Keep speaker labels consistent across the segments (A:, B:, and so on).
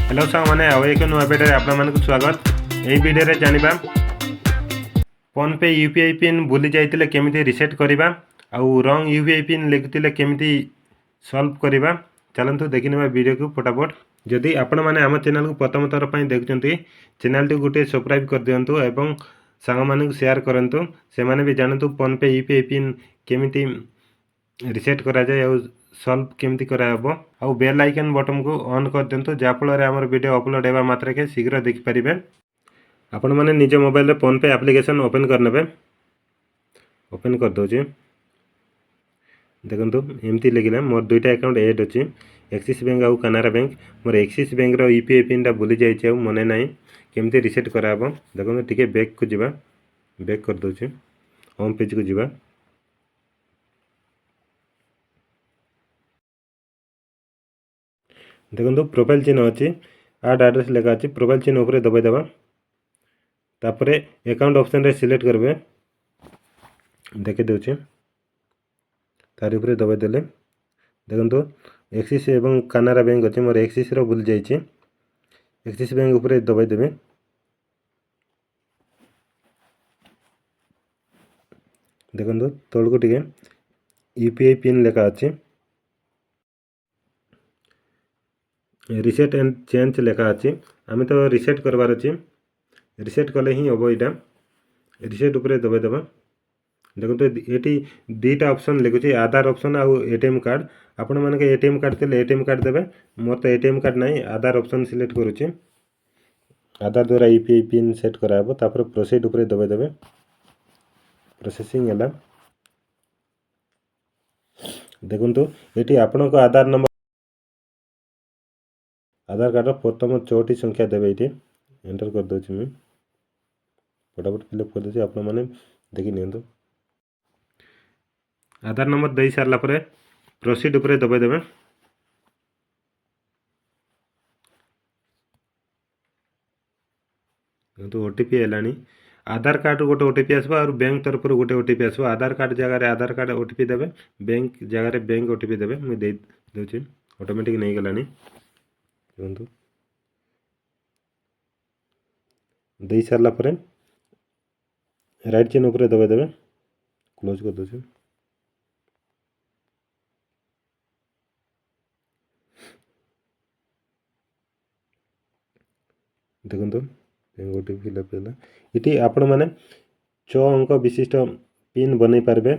A: Hello साग मैंने आउ एक नुआ भिडियो आपको स्वागत। यही भिडियो जाना फोन पे यूपीआई पिन भूली जाइए केमी रिसेट करवा आउ रंग यूपीआई पिन लिखुले केमी सल्व करवा। चलतु देखने वीडियो को फटाफट। जदि आपण मैंने आम चैनल को प्रथम थर पर देखुं चैनल टी गोटे सब्सक्राइब कर दिंतु और सांग मान शेयर करूँ से भी जानतु फोन पे यूपीआई पिन केमी रिसेट करा जाए और सल्व केमती कराहब आउ बेल आइकन बटन को ऑन कर दिंतु जहाँफल आमर वीडियो अपलोड होगा मात्रके शीघ्र देखिपारे। आपण मैंने निज मोबाइल फोन पे एप्लिकेशन ओपन करने ओपन कर दौर देखो एमती लिखला मोर दुईटा अकाउंट ऐड अच्छी एक्सिस बैंक आउ कानारा बैंक। मोर एक्सिस बैंक यूपीआई पिन टा भूली जाइए मन ना केमती रिसेट कराहब। देखो टिके बैक को जीवा बैक कर दूची होम पेज को जीवा। देखो प्रोफाइल चिन्ह अच्छी आड एड्रेस लेखा अच्छी प्रोफाइल चिन्ह उपर दबाईदेवा तापर अकाउंट ऑप्शन रे सिलेक्ट करबे देखे दूचे तार उपरे दबाई देले देखो एक्सिस एवं कानारा बैंक अच्छे मोर एक्सिस रो भूल जाइए एक्सिस बैंक उपरे दबाई देबे। देखो तौल को टिके यूपीआई पिन लेखा अच्छे रिसेट एंड चेंज लेखा अच्छी आम तो रिसेट करवार अच्छी रिसेट कले ही हम यहाँ रिसेट उपरे दबाई देवा। देखो ये दुईटा ऑप्शन लिखुचे आधार ऑप्शन आउ एटीएम कार्ड आपण मान एटीएम कार्ड थे एटीएम कार्ड देवे मोर तो एटीएम कार्ड ना आधार ऑप्शन सिलेक्ट करुचे आधार द्वारा यूपीआई पिन सेट कराहब तापर प्रोसीड उपरे दबाई देवे प्रोसेसिंग है। देखो ये आपण को आधार नंबर आधार कार्ड प्रथम 4टी संख्या देवे ये एंटर कर दूसरी मुझे फटाफट फिलअप कर दूसरी आपण मैंने देखी नियंतु आधार नंबर दे सारा पर प्रोसीड उपरे दबाई देवे। तो ओटीपी है आधार कार्ड गोटे ओटीपी आसो और बैंक तरफ गोटे ओटीपी आसो आधार कार्ड जगह आधार कार्ड ओटीपी देवे बैंक जगह बैंक ओटीपी देवे मुझे दूसरी ऑटोमेटिक नहीं गलानी। देखो दे सारा पर राइट चिन्ह उपरे दबाई देवे क्लोज कर दूसरी। देखो बैंक ओटीपी फिलअप ये आपण मैंने 6 अंक विशिष्ट पिन बन पारे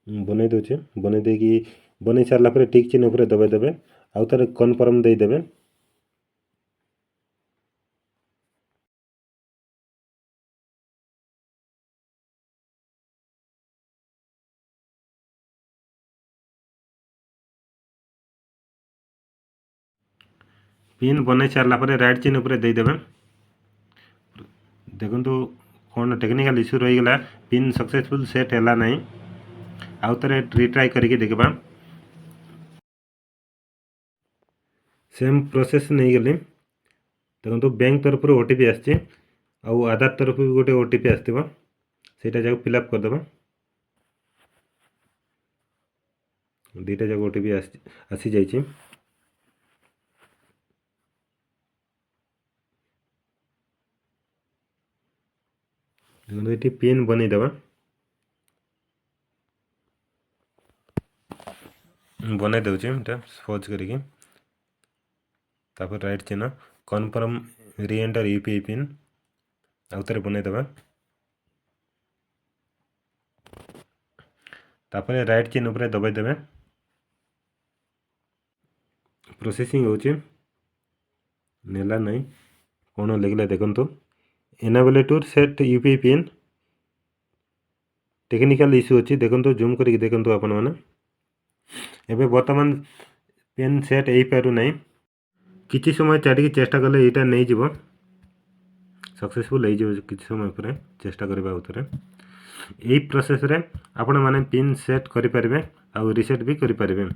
A: बन दूचे बन देकी बन सारापर टिक चिन्ह उपरे दबाई देवे आउ तार कन्फर्म देदेवे। पिन बन सारापर राइट चिन्ह उपरे देदेवे। देखो कौन टेक्निकल इश्यू रहीगला पिन सक्सेसफुल सेट है ना आउ थे रिट्राए करके देखा सेम प्रोसेस नहीं गली। देखो बैंक तरफ ओटीपी आसी आधार तरफ भी गोटे ओटीपी आसो से जगह फिलअप करदे दुईटा जगह ओटीपी आसी जाइए। देखो ये पिन बनईदेवा बनई दूचे सपोज करके तापर राइट चिन्ह कन्फर्म री एंटर यूपीआई पिन आउ थे बनईदेवा तापर राइट चिन्ह उपरे दबाई देवे प्रोसेसिंग होची नेला नहीं कौन लिखला देखो enable to set UPI pin technical issue अच्छी देखो जूम करके देखो आपण मैंने एवं बर्तमान पेन सेट हो पार ना किसी समय छाड़ी चेष्टा कले यहाँ नहीं जीव सक्सेसफुल हो कि समय पर चेष्टा करवा उतरे यही प्रोसेस रे आपण मैंने पिन सेट करें आउ रिसेट भी करें।